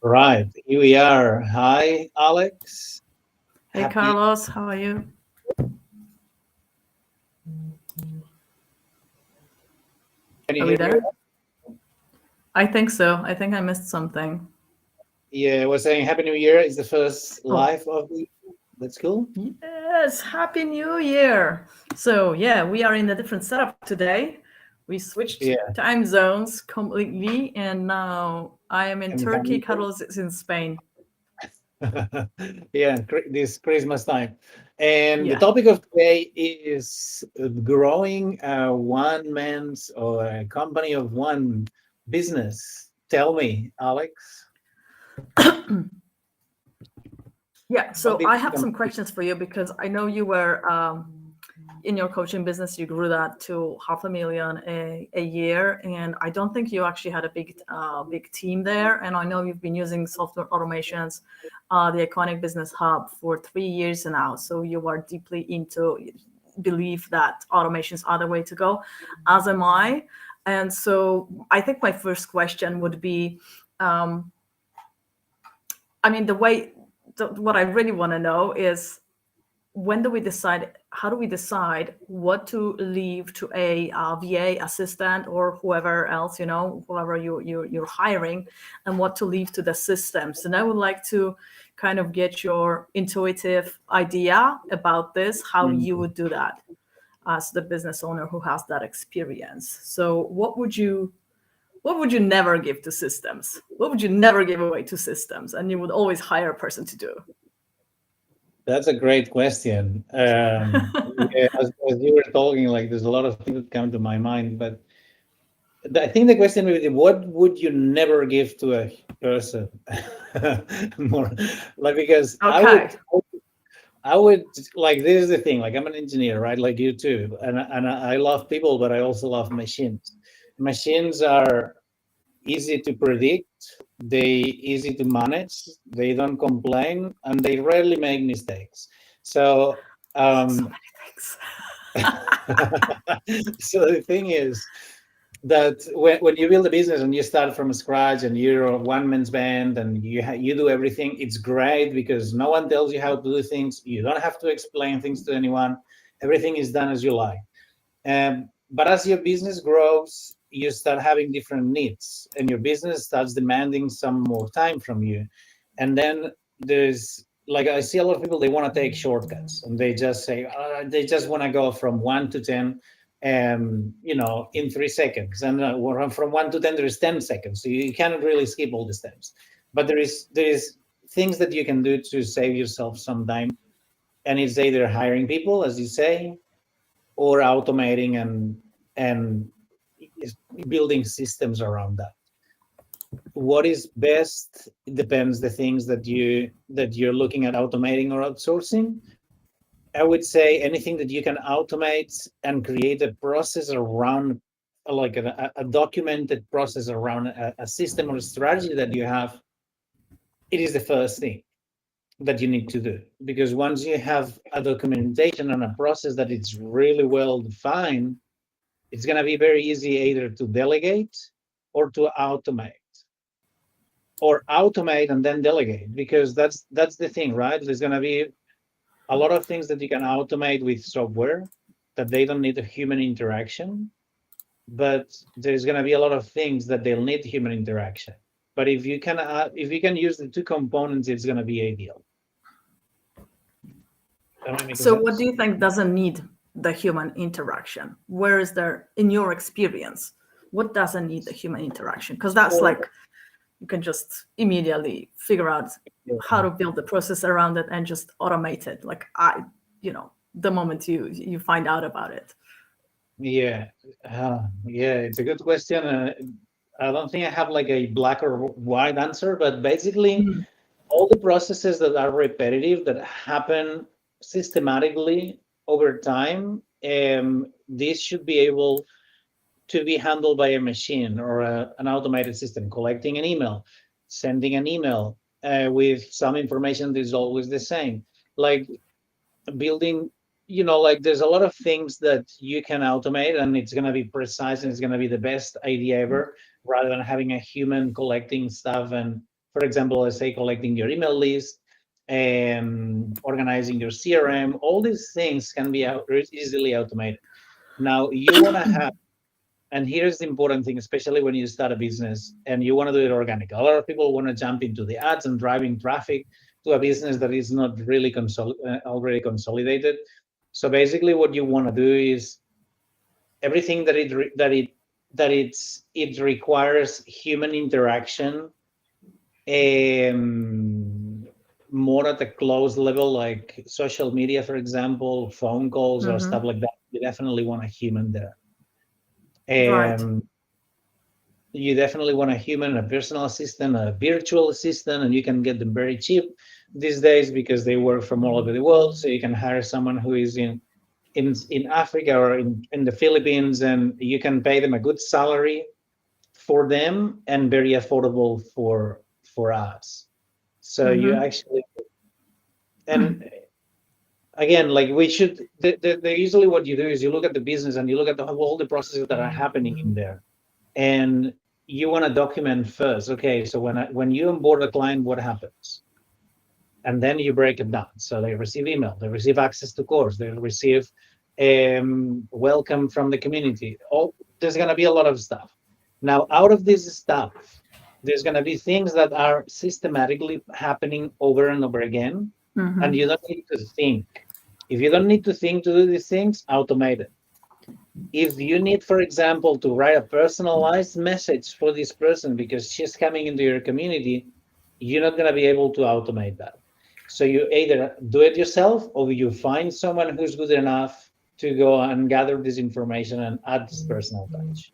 Right, here we are. Hi, Alex. Hey Happy. Carlos, how are you? Can you Are we hear me? there? I think so. I think I missed something. Yeah, we're saying Happy New Year. It's the first Oh, live of the year. That's cool. yes, Happy New Year. So, yeah, we are in a different setup today. We switched Yeah, time zones completely, and now I am in and Turkey, coming. Carlos is in Spain. Yeah, this Christmas time. And the Yeah. topic of today is growing a one man's or a company of one business. Tell me, Alex, Yeah, what so did I you have come some questions for you because I know you were in your coaching business, you grew that to 500,000 a year, and I don't think you actually had a big team there. And I know you've been using software automations, the Iconic Business Hub for 3 years now. So you are deeply into believe that automations are the way to go, as am I. And so I think my first question would be, um, I mean, what I really want to know is how do we decide what to leave to a VA assistant or whoever else, whoever you're hiring, and what to leave to the systems. And I would like to kind of get your intuitive idea about this, how you Mm. would do that as the business owner who has that experience. So what would you never give to systems? What would you never give away to systems and you would always hire a person to do? That's a great question. Yeah, as you were talking, like there's a lot of things that come to my mind, but I think the question would be, what would you never give to a person? More like because Okay. I would like this is the thing. Like I'm an engineer, right? Like you too, and I love people, but I also love machines. Machines are easy to predict. They easy to manage. They don't complain, and they rarely make mistakes. So So um, many things. so the thing is that when you build a business and you start from scratch and you're a one man's band and you do everything, it's great because no one tells you how to do things. You don't have to explain things to anyone. Everything is done as you like. But as your business grows, you start having different needs, and your business starts demanding some more time from you. And then there's like I see a lot of people, they want to take shortcuts, and they just say they just want to go from 1 to 10, in 3 seconds, and from 1 to 10 there is 10 seconds, so you cannot really skip all the steps. But there is things that you can do to save yourself some time, and it's either hiring people, as you say, or automating and building systems around that. What is best depends the things that you're looking at automating or outsourcing. I would say anything that you can automate and create a process around, like a documented process around a system or a strategy that you have. It is the first thing that you need to do, because once you have a documentation and a process that it's really well defined, it's going to be very easy either to delegate or to automate, or automate and then delegate, because that's the thing, right? There's going to be a lot of things that you can automate with software that they don't need a human interaction, but there's going to be a lot of things that they'll need human interaction. But if you can use the two components, it's going to be ideal. That might make So what do sense. you think doesn't need the human interaction? Where is there, in your experience, what doesn't need the human interaction? Because that's Or like, you can just immediately figure out how to build the process around it and just automate it. Like the moment you find out about it. yeah, yeah, it's a good question. I don't think I have like a black or white answer, but basically, Mm. all the processes that are repetitive, that happen systematically over time, this should be able to be handled by a machine or an automated system. Collecting an email, sending an email, with some information that is always the same. Like building, like there's a lot of things that you can automate and it's going to be precise and it's going to be the best idea ever, rather than having a human collecting stuff. And for example, let's say collecting your email list and organizing your CRM, all these things can be easily automated. Now you want to have, and here's the important thing, especially when you start a business and you want to do it organic. A lot of people want to jump into the ads and driving traffic to a business that is not really already consolidated. So basically, what you want to do is everything that it requires human interaction, more at a close level, like social media, for example, phone calls or stuff like that. You definitely want a human there. Right. You definitely want a human, a personal assistant, a virtual assistant, and you can get them very cheap these days because they work from all over the world. So you can hire someone who is in Africa or in the Philippines, and you can pay them a good salary for them and very affordable for us. So you actually, and again, like we should, usually what you do is you look at the business and you look at all the processes that are happening in there, and you want to document first. Okay, so when you onboard a client, what happens? And then you break it down. So they receive email, they receive access to course, they receive welcome from the community. There's going to be a lot of stuff. Now, out of this stuff, there's going to be things that are systematically happening over and over again, and you don't need to think. If you don't need to think to do these things, automate it. If you need, for example, to write a personalized message for this person because she's coming into your community, you're not going to be able to automate that. So you either do it yourself or you find someone who's good enough to go and gather this information and add this personal touch.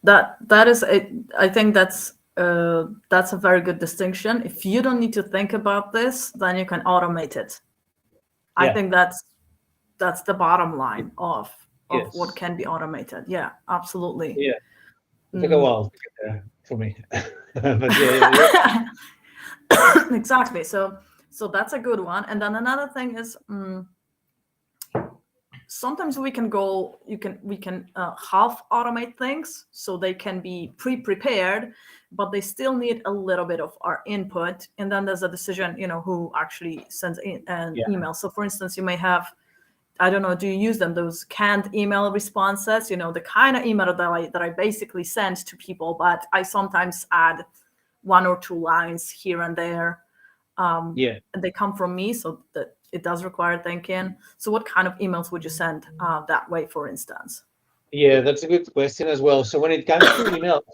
That is it. I think that's a very good distinction. If you don't need to think about this, then you can automate it. I think that's the bottom line of what can be automated. Yeah, absolutely. Yeah, it took a while to get there for me, but yeah. Exactly. So that's a good one. And then another thing is, sometimes we can half automate things so they can be pre-prepared, but they still need a little bit of our input. And then there's a decision, who actually sends an email. So for instance, you may have, I don't know, do you use them, those canned email responses, the kind of email that I basically send to people, but I sometimes add 1 or 2 lines here and there. And they come from me, so that it does require thinking. So what kind of emails would you send that way, for instance? Yeah, that's a good question as well. So when it comes to email,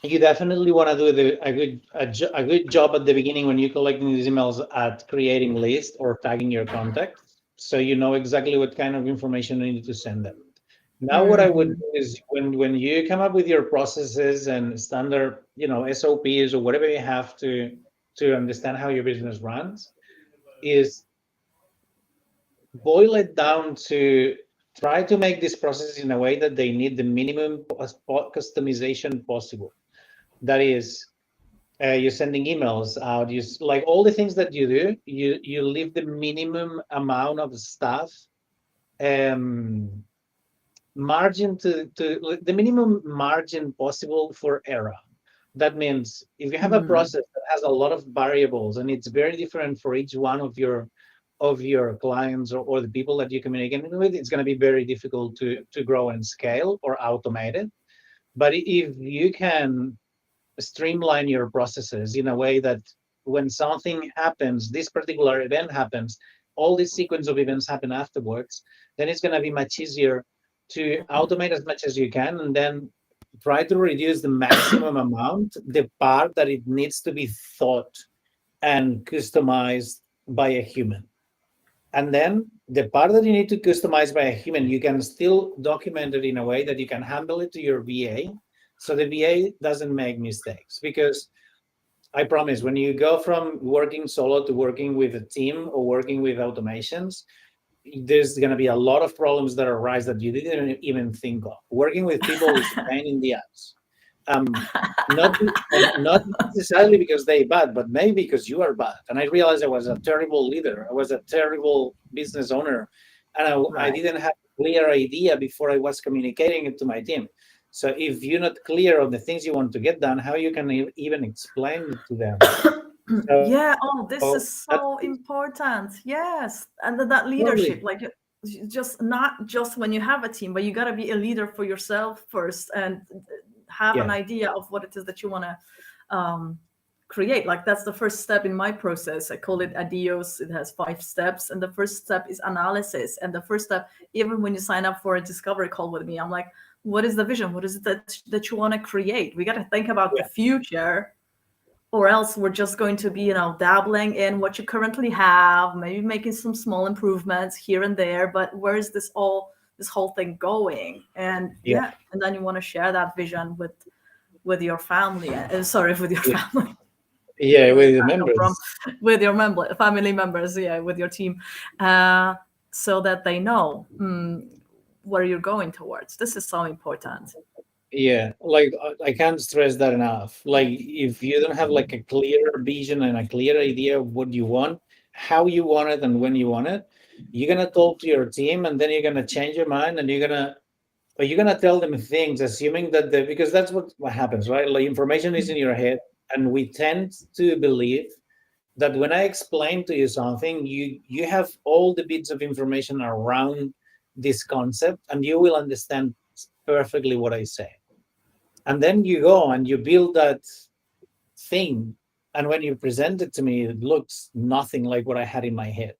you definitely want to do a good job at the beginning when you're collecting these emails at creating lists or tagging your contacts, so you know exactly what kind of information you need to send them. Now, what I would do is when you come up with your processes and standard, SOPs or whatever you have to understand how your business runs, is boil it down to try to make these processes in a way that they need the minimum customization possible. That is, you're sending emails out, like all the things that you do, you leave the minimum amount of stuff, margin to the minimum margin possible for error. That means if you have a process that has a lot of variables and it's very different for each one of your clients or the people that you communicate with, it's going to be very difficult to grow and scale or automate it. But if you can streamline your processes in a way that when something happens, this particular event happens, all this sequence of events happen afterwards, then it's going to be much easier to automate as much as you can, and then try to reduce the maximum amount, the part that it needs to be thought and customized by a human. And then the part that you need to customize by a human, you can still document it in a way that you can handle it to your VA, so the VA doesn't make mistakes. Because I promise, when you go from working solo to working with a team or working with automations, there's going to be a lot of problems that arise that you didn't even think of. Working with people is a pain in the ass. not not necessarily because they bad, but maybe because you are bad. And I realized I was a terrible leader. I was a terrible business owner, and I Right. didn't have a clear idea before I was communicating it to my team. So if you're not clear on the things you want to get done, how you can even explain it to them? So Yeah, oh, this that's is so important. Yes. And that leadership, totally, like just not just when you have a team, but you got to be a leader for yourself first and have an yeah, idea of what it is that you want to um, create. Like that's the first step in my process. I call it Adios. It has 5 steps. And the first step is analysis. And the first step, even when you sign up for a discovery call with me, I'm like, what is the vision? What is it that you want to create? We got to think about the yeah, future, or else we're just going to be, dabbling in what you currently have, maybe making some small improvements here and there, but where is this whole thing going? And yeah, yeah, and then you want to share that vision with your family, sorry, with your yeah, family. yeah, Where did with the that come from? members. With your family members, yeah, with your team, uh, so that they know where you're going towards. This is so important. Yeah, like I can't stress that enough. Like if you don't have like a clear vision and a clear idea of what you want, how you want it, and when you want it, you're gonna talk to your team, and then you're gonna change your mind, and you're gonna tell them things, assuming that because that's what happens, right? Like information is in your head, and we tend to believe that when I explain to you something, you have all the bits of information around this concept, and you will understand perfectly what I say. And then you go and you build that thing, and when you present it to me, it looks nothing like what I had in my head.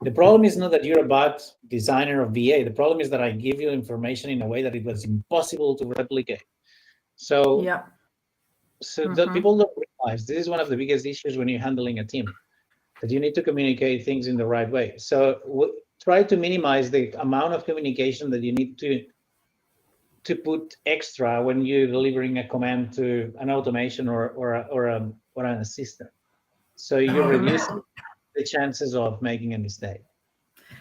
The problem is not that you're a bad designer of VA. The problem is that I give you information in a way that it was impossible to replicate. So Yeah. that Hmm. people don't realize this is one of the biggest issues when you're handling a team, that you need to communicate things in the right way. So try to minimize the amount of communication that you need to put extra when you're delivering a command to an automation or an assistant. So you're reducing the chances of making a mistake.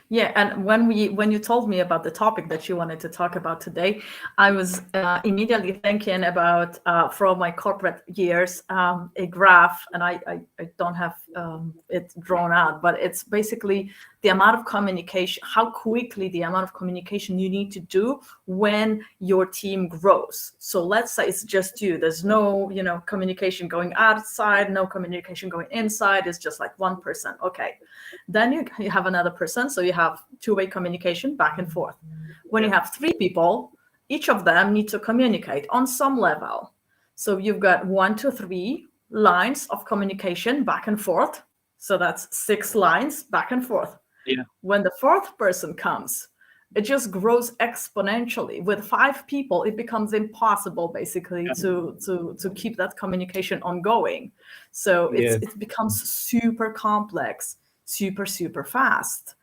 Yeah, and when you told me about the topic that you wanted to talk about today, I was immediately thinking about from my corporate years a graph, and I don't have it drawn out, but it's basically the amount of communication, how quickly the amount of communication you need to do when your team grows. So let's say it's just you. There's no communication going outside, no communication going inside. It's just like one person. Okay. Then you have another person. So you have two-way communication back and forth. When you Yeah, have 3 people, each of them need to communicate on some level. So you've got 1 to 3 lines of communication back and forth. So that's 6 lines back and forth. yeah, When the fourth person comes, it just grows exponentially. With 5 people, it becomes impossible basically yeah, to keep that communication ongoing. So yeah, it becomes super complex, super fast.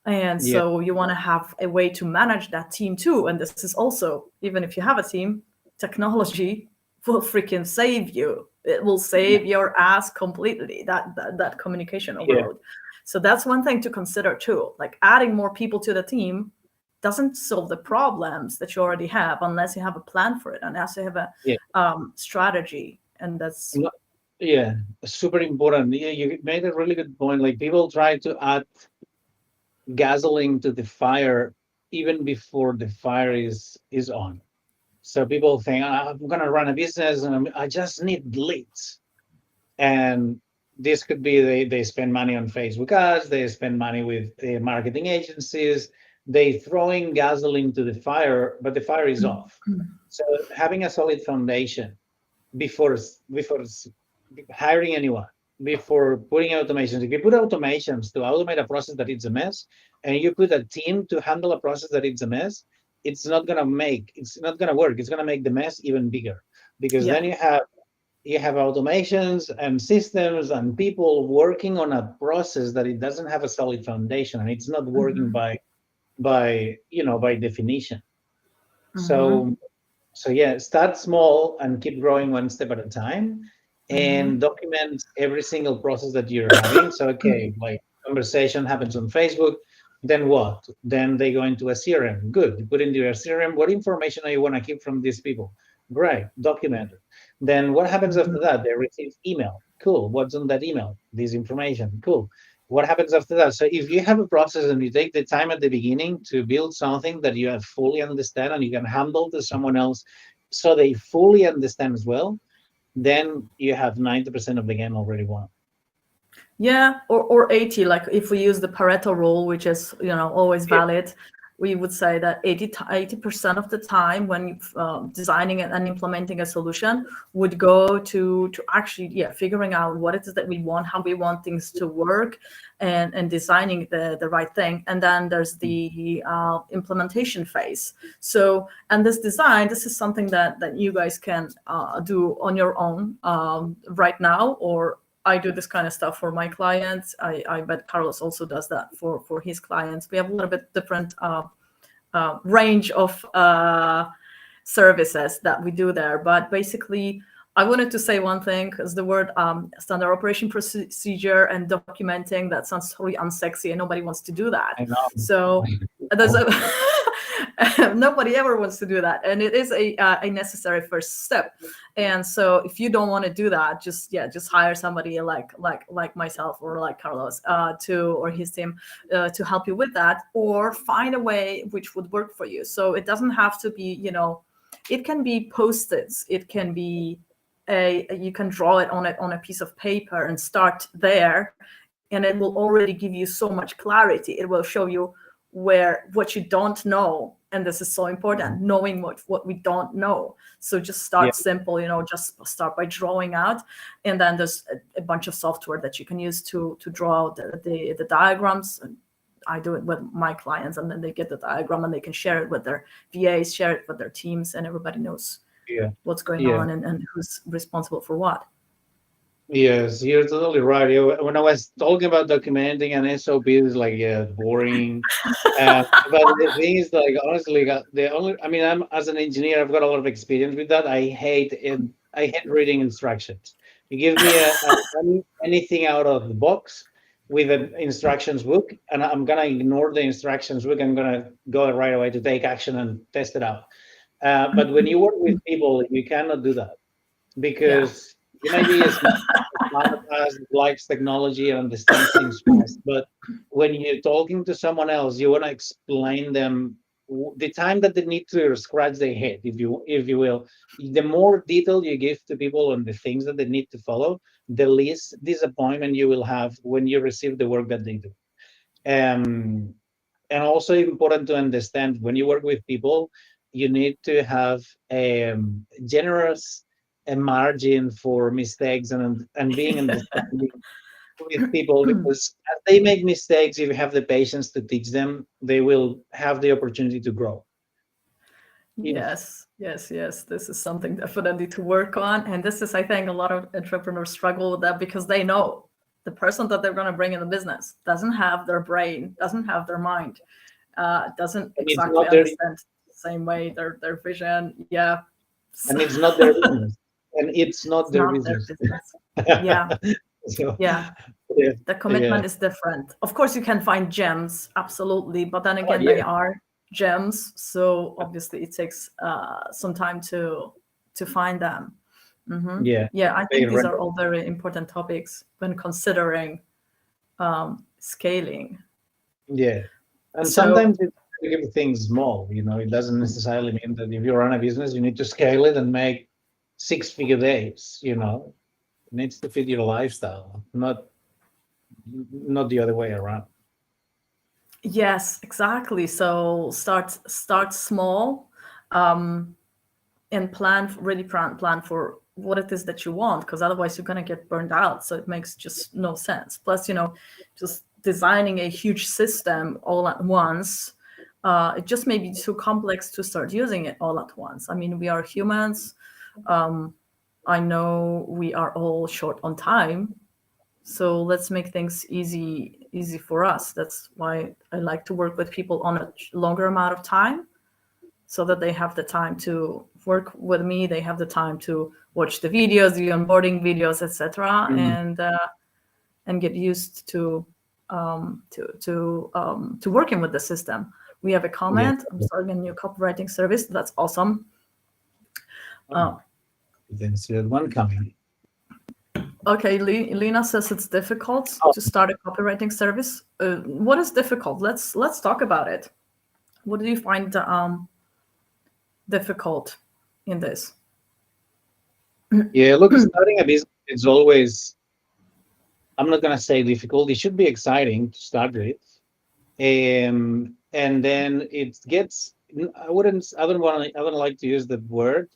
And yeah, so you want to have a way to manage that team too. And this is also, even if you have a team, technology will freaking save you. It will yeah, save your ass completely, that communication yeah, overload. So that's one thing to consider too. Like adding more people to the team doesn't solve the problems that you already have unless you have a plan for it, unless you have a yeah. strategy. And that's No, yeah, super important. Yeah, you made a really good point. Like people try to add gasoline to the fire even before the fire is on. So people think, I'm gonna run a business and I just need leads. And this could be they spend money on Facebook ads, they spend money with marketing agencies, they throwing gasoline to the fire, but the fire is off. So having a solid foundation before hiring anyone, before putting automations. If you put automations to automate a process that it's a mess, and you put a team to handle a process that it's a mess, it's not gonna work. It's gonna make the mess even bigger, because yeah. then you have automations and systems and people working on a process that it doesn't have a solid foundation, and it's not working Hmm. by definition. Hmm. So yeah, start small and keep growing one step at a time, and Hmm. document every single process that you're having. So okay, like conversation happens on Facebook, then what? Then they go into a CRM. Good. You put into your CRM what information do you want to keep from these people. Great, document it. Then what happens after that? They receive email. Cool. What's on that email? This information. Cool. What happens after that? So if you have a process and you take the time at the beginning to build something that you have fully understand and you can handle to someone else so they fully understand as well, then you have 90% of the game already won. Yeah, or 80, like if we use the Pareto rule, which is, always valid, we would say that 80% of the time when designing and implementing a solution would go to actually, figuring out what it is that we want, how we want things to work, and designing the right thing. And then there's the implementation phase. So, and this is something that you guys can do on your own right now, or I do this kind of stuff for my clients. I bet Carlos also does that for his clients. We have a little bit different range of services that we do there. But basically, I wanted to say one thing, because the word standard operation procedure and documenting, that sounds totally unsexy and nobody wants to do that. I know. So there's nobody ever wants to do that. And it is a necessary first step. And so if you don't want to do that, just hire somebody like myself or like Carlos or his team to help you with that, or find a way which would work for you. So it doesn't have to be, it can be Post-its, it can be you can draw it on a piece of paper and start there, and it will already give you so much clarity. It will show you what you don't know, and this is so important, knowing what we don't know. So just start simple, just start by drawing out, and then there's a bunch of software that you can use to draw out the diagrams. And I do it with my clients, and then they get the diagram and they can share it with their VAs, share it with their teams, and everybody knows what's going on and who's responsible for what. Yes, you're totally right. When I was talking about documenting and SOP, it's like, boring. But the thing is, like, honestly, I'm as an engineer, I've got a lot of experience with that. I hate it. I hate reading instructions. You give me anything out of the box with an instructions book, and I'm gonna ignore the instructions book. I'm gonna go right away to take action and test it out. But when you work with people, you cannot do that, because you may be a smart person who likes technology and understands things fast, but when you're talking to someone else, you want to explain them the time that they need to scratch their head, if you will. The more detail you give to people on the things that they need to follow, the least disappointment you will have when you receive the work that they do. And also important to understand, when you work with people, you need to have a generous margin for mistakes and being understanding with people, because as they make mistakes, if you have the patience to teach them, they will have the opportunity to grow. Yes. This is something definitely to work on. And this is, I think, a lot of entrepreneurs struggle with that, because they know the person that they're going to bring in the business doesn't have their brain, doesn't have their mind, doesn't exactly understand the same way their vision. Yeah. And it's not their business. And it's not their business. The commitment is different. Of course, you can find gems, absolutely, but then again, they are gems, so obviously it takes some time to find them. I think these are all very important topics when considering scaling. And sometimes it's to keep things small. It doesn't necessarily mean that if you run a business, you need to scale it and make 6-figure days. It needs to fit your lifestyle, not the other way around. Yes, exactly. So start small, and plan for what it is that you want, because otherwise you're going to get burned out. So it makes just no sense. Plus, just designing a huge system all at once, it just may be too complex to start using it all at once. I mean, we are humans. I know we are all short on time, so let's make things easy for us. That's why I like to work with people on a longer amount of time, so that they have the time to work with me. They have the time to watch the videos, the onboarding videos, etc., and get used to working with the system. We have a comment. I'm starting a new copywriting service. That's awesome. Oh, Didn't see that one coming. okay. Lena says it's difficult Oh. to start a copywriting service. What is difficult? Let's talk about it. What do you find difficult in this? Yeah, look, starting a business is always, I'm not gonna say difficult. It should be exciting to start with. And then it gets, I don't like to use the word.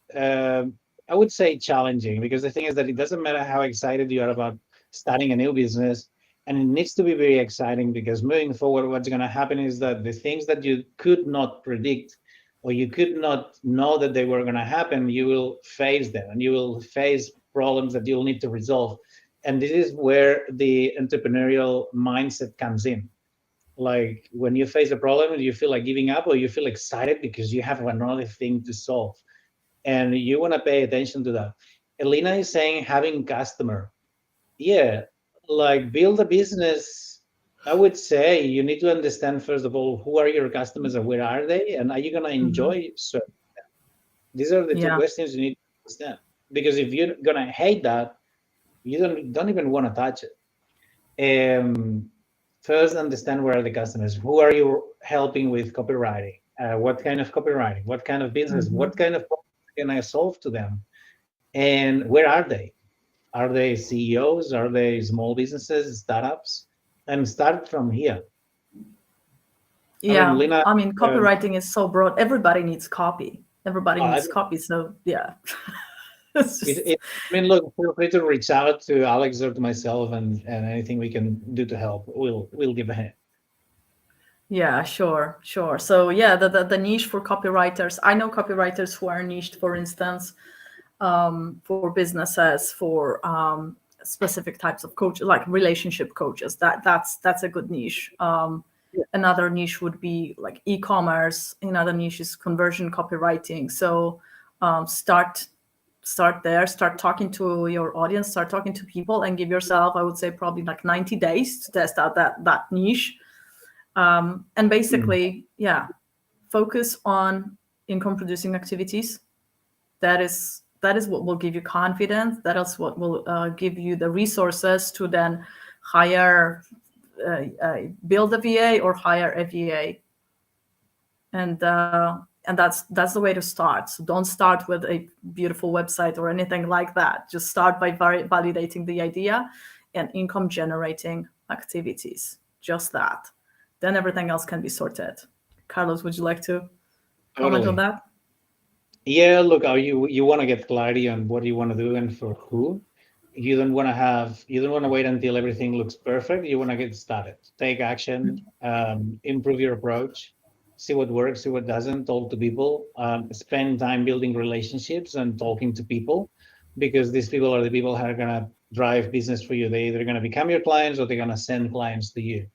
I would say challenging, because the thing is that it doesn't matter how excited you are about starting a new business, and it needs to be very exciting, because moving forward, what's going to happen is that the things that you could not predict, or you could not know that they were going to happen, you will face them, and you will face problems that you'll need to resolve. And this is where the entrepreneurial mindset comes in. Like when you face a problem, you feel like giving up, or you feel excited because you have another thing to solve, and you want to pay attention to that. Elena is saying having customer. Yeah, like build a business. I would say you need to understand, first of all, who are your customers and where are they, and are you going to enjoy serving them? These are the two Yeah. questions you need to understand. Because if you're going to hate that, you don't even want to touch it. First, understand where are the customers. Who are you helping with copywriting? What kind of copywriting? What kind of business? What kind of problem can I solve to them? And where are they? Are they CEOs? Are they small businesses, startups? And start from here. Yeah. Lena, I mean, copywriting is so broad. Everybody needs copy. Everybody needs copy. So yeah. I mean, look, feel free to reach out to Alex or to myself, and anything we can do to help, we'll give a hand. Yeah, sure. So yeah, the niche for copywriters. I know copywriters who are niched, for instance, for businesses, for specific types of coach, like relationship coaches. That's a good niche. Another niche would be like e-commerce. Another niche is conversion copywriting. So start there, start talking to your audience, start talking to people, and give yourself, I would say, probably like 90 days to test out that niche. And basically, yeah, focus on income producing activities. That is what will give you confidence. That is what will give you the resources to then hire, build a VA or hire a VA. And that's the way to start. So don't start with a beautiful website or anything like that. Just start by validating the idea and income generating activities. Just that. Then everything else can be sorted. Carlos, would you like to comment on that? Yeah, look, you want to get clarity on what you want to do and for who. You don't want to wait until everything looks perfect. You want to get started, take action, improve your approach, see what works, see what doesn't, talk to people, spend time building relationships and talking to people, because these people are the people who are going to drive business for you. They're either going to become your clients or they're going to send clients to you.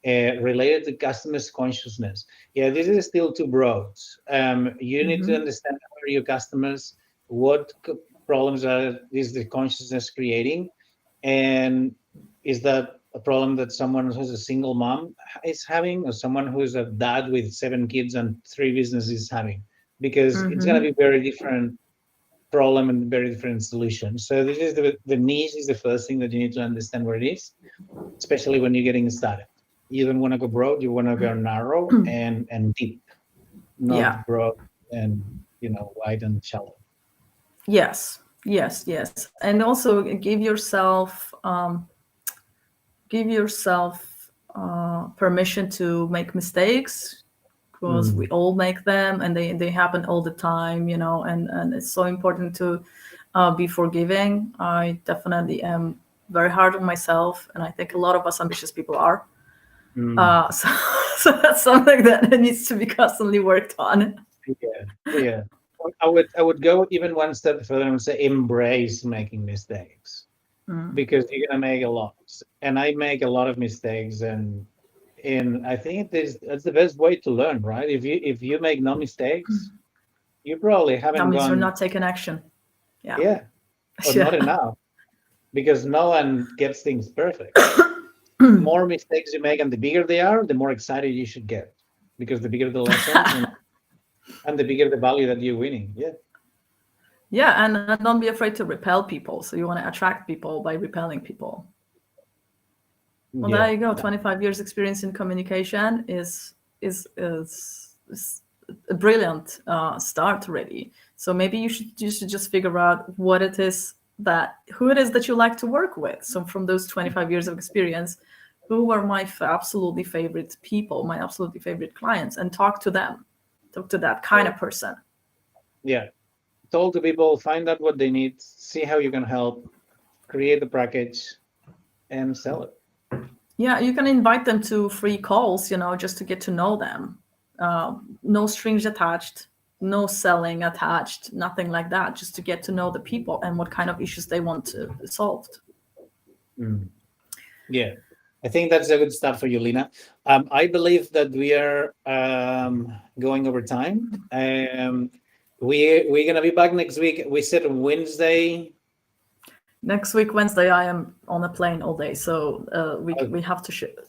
Related to customers' consciousness. Yeah, this is still too broad. You need to understand who are your customers, what problems is the consciousness creating, and is that a problem that someone who's a single mom is having, or someone who's a dad with 7 kids and 3 businesses is having? Because it's going to be very different problem and very different solution. So this is the niche is the first thing that you need to understand where it is, especially when you're getting started. You don't want to go broad, you want to go narrow and deep, not broad and wide and shallow. Yes. And also give yourself permission to make mistakes, because we all make them, and they happen all the time, and it's so important to be forgiving. I definitely am very hard on myself, and I think a lot of us ambitious people are. So that's something that needs to be constantly worked on. Yeah. I would go even one step further and say embrace making mistakes, because you're gonna make a lot, and I make a lot of mistakes, and I think that's the best way to learn, right? If you make no mistakes, you probably haven't That means gone. you're not taking action. Yeah, or not enough, because no one gets things perfect. More mistakes you make, and the bigger they are, the more excited you should get, because the bigger the lesson and the bigger the value that you're winning. Yeah, and don't be afraid to repel people. So you want to attract people by repelling people. Well, Yeah. there you go. 25 years experience in communication is a brilliant start already. So maybe you should just figure out who it is that you like to work with. So from those 25 years of experience, who are my absolutely favorite people, my absolutely favorite clients, and talk to them. Talk to that kind of person. Yeah. Talk to people, find out what they need, see how you can help, create the package, and sell it. Yeah, you can invite them to free calls, just to get to know them. No strings attached, no selling attached, nothing like that. Just to get to know the people and what kind of issues they want to solved. Yeah, I think that's a good start for you, Lina. I believe that we are going over time. We're gonna be back next week. We said Wednesday. Next week, Wednesday, I am on a plane all day, so we have to ship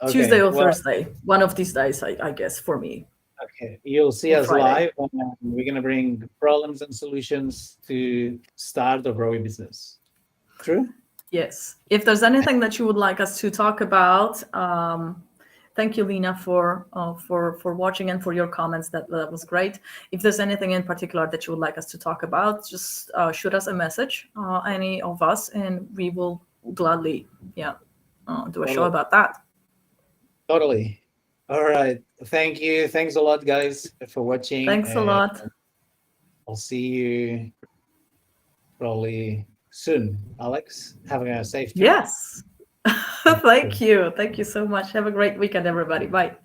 Okay, Tuesday or well, Thursday. One of these days, I guess, for me. okay, you'll see Or us Friday. live. And we're gonna bring problems and solutions to start or grow your business. True. Yes. If there's anything that you would like us to talk about, thank you, Lina, for watching and for your comments. That was great. If there's anything in particular that you would like us to talk about, just shoot us a message, any of us, and we will gladly, do a show about that. Totally. All right. Thank you. Thanks a lot, guys, for watching. Thanks a lot. I'll see you probably soon. Alex, have a safe trip. Yes. Thank you. Thank you so much. Have a great weekend, everybody. Bye.